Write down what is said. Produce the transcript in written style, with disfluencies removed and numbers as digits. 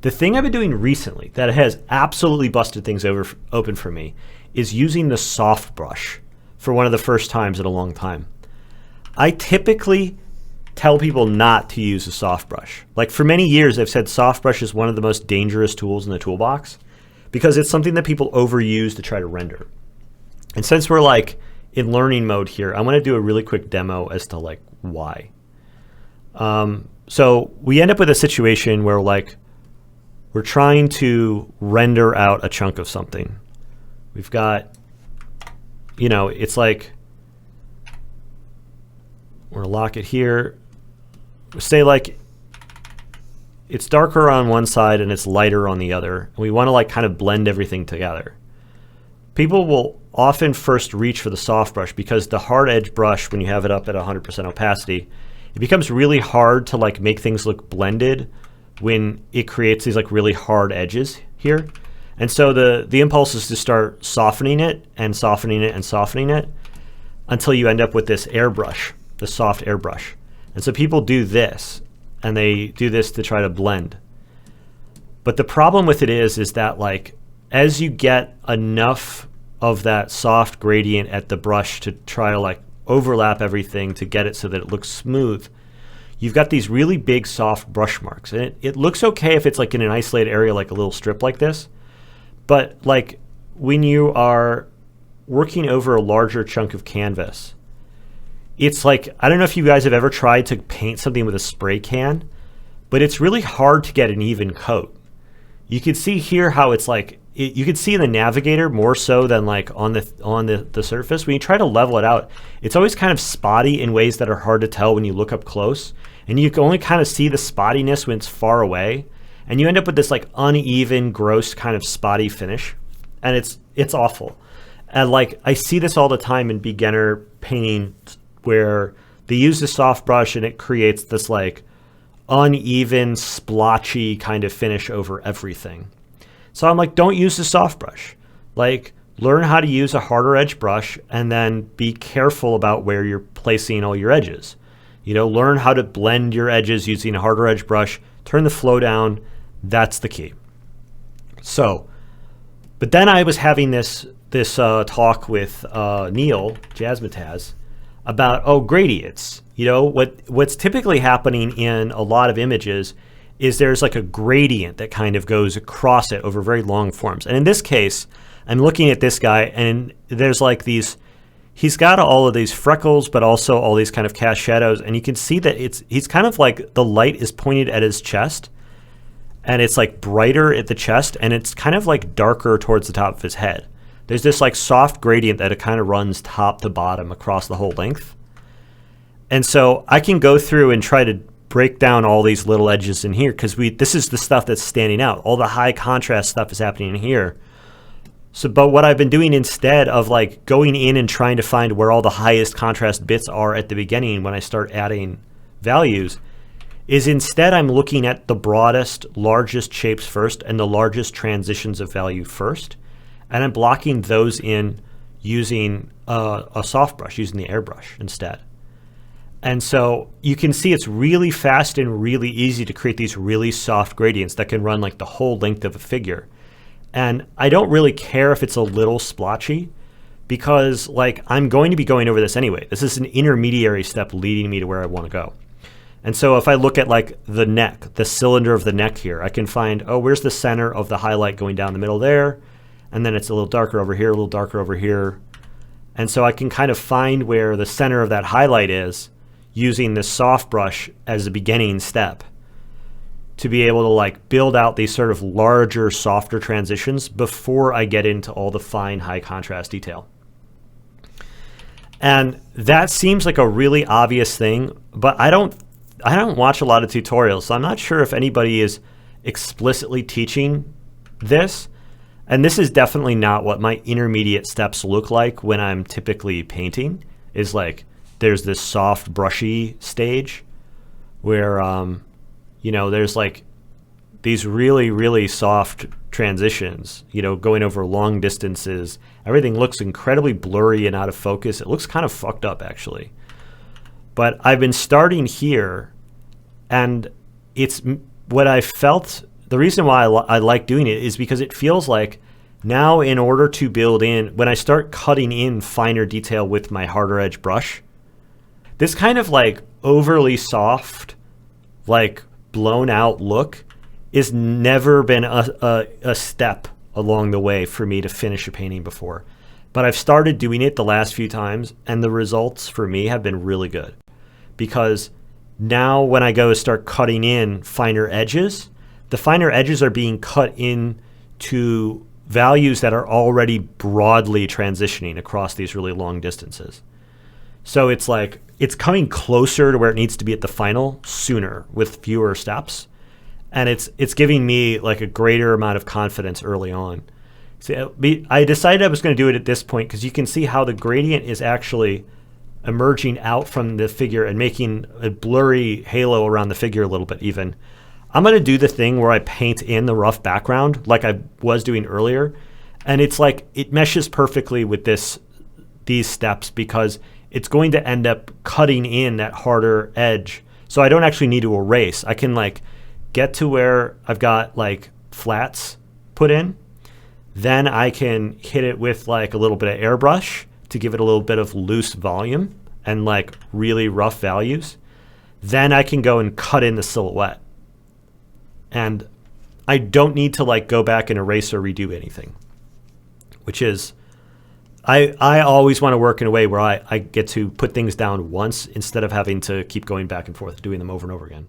The thing I've been doing recently that has absolutely busted things open for me is using the soft brush for one of the first times in a long time. I typically tell people not to use a soft brush. Like for many years, I've said soft brush is one of the most dangerous tools in the toolbox because it's something that people overuse to try to render. And since we're like in learning mode here, I want to do a really quick demo as to like why. So we end up with a situation where like we're trying to render out a chunk of something. We've got, it's like, we're gonna lock it here. Say like it's darker on one side and it's lighter on the other. And we want to like kind of blend everything together. People will often first reach for the soft brush because the hard edge brush, when you have it up at 100% opacity, it becomes really hard to like make things look blended when it creates these like really hard edges here. And so the impulse is to start softening it and softening it and softening it until you end up with this airbrush, the soft airbrush. And so people do this, and they do this to try to blend. But the problem with it is that like as you get enough of that soft gradient at the brush to try to like overlap everything to get it so that it looks smooth, you've got these really big soft brush marks. And it looks okay if it's like in an isolated area like a little strip like this. But like when you are working over a larger chunk of canvas, it's like, I don't know if you guys have ever tried to paint something with a spray can, but it's really hard to get an even coat. You can see here how it's like, you can see in the navigator more so than like on the surface. When you try to level it out, it's always kind of spotty in ways that are hard to tell when you look up close. And you can only kind of see the spottiness when it's far away. And you end up with this like uneven, gross kind of spotty finish. And it's awful. And like I see this all the time in beginner painting where they use the soft brush and it creates this like uneven, splotchy kind of finish over everything. So I'm like, don't use the soft brush. Like learn how to use a harder edge brush and then be careful about where you're placing all your edges. Learn how to blend your edges using a harder edge brush, turn the flow down. That's the key. So, but then I was having this talk with Neil Jazzmatazz about gradients. What's typically happening in a lot of images is there's like a gradient that kind of goes across it over very long forms. And in this case, I'm looking at this guy and there's like he's got all of these freckles, but also all these kind of cast shadows. And you can see that he's kind of like the light is pointed at his chest. And it's like brighter at the chest, and it's kind of like darker towards the top of his head. There's this like soft gradient that it kind of runs top to bottom across the whole length. And so I can go through and try to break down all these little edges in here because this is the stuff that's standing out. All the high contrast stuff is happening in here. So, but what I've been doing instead of like going in and trying to find where all the highest contrast bits are at the beginning when I start adding values is instead I'm looking at the broadest, largest shapes first and the largest transitions of value first. And I'm blocking those in using a soft brush, using the airbrush instead. And so you can see it's really fast and really easy to create these really soft gradients that can run like the whole length of a figure. And I don't really care if it's a little splotchy because like I'm going to be going over this anyway. This is an intermediary step leading me to where I want to go. And so if I look at like the neck, the cylinder of the neck here, I can find, where's the center of the highlight going down the middle there? And then it's a little darker over here, a little darker over here. And so I can kind of find where the center of that highlight is using this soft brush as a beginning step to be able to like build out these sort of larger, softer transitions before I get into all the fine, high contrast detail. And that seems like a really obvious thing, but I don't watch a lot of tutorials, so I'm not sure if anybody is explicitly teaching this. And this is definitely not what my intermediate steps look like when I'm typically painting, is like there's this soft brushy stage where, there's like these really, really soft transitions, going over long distances. Everything looks incredibly blurry and out of focus. It looks kind of fucked up actually. But I've been starting here, and it's what I felt the reason why I like doing it is because it feels like now in order to build in, when I start cutting in finer detail with my harder edge brush, this kind of like overly soft, like blown out look is never been a step along the way for me to finish a painting before. But I've started doing it the last few times, and the results for me have been really good. Because now when I go to start cutting in finer edges, the finer edges are being cut in to values that are already broadly transitioning across these really long distances. So it's like, it's coming closer to where it needs to be at the final sooner with fewer steps. And it's giving me like a greater amount of confidence early on. So I decided I was going to do it at this point because you can see how the gradient is actually emerging out from the figure and making a blurry halo around the figure a little bit even. I'm going to do the thing where I paint in the rough background like I was doing earlier. And it's like it meshes perfectly with these steps because it's going to end up cutting in that harder edge. So I don't actually need to erase. I can like get to where I've got like flats put in. Then I can hit it with like a little bit of airbrush to give it a little bit of loose volume and like really rough values. Then I can go and cut in the silhouette. And I don't need to like go back and erase or redo anything, which is, I always want to work in a way where I get to put things down once instead of having to keep going back and forth, doing them over and over again.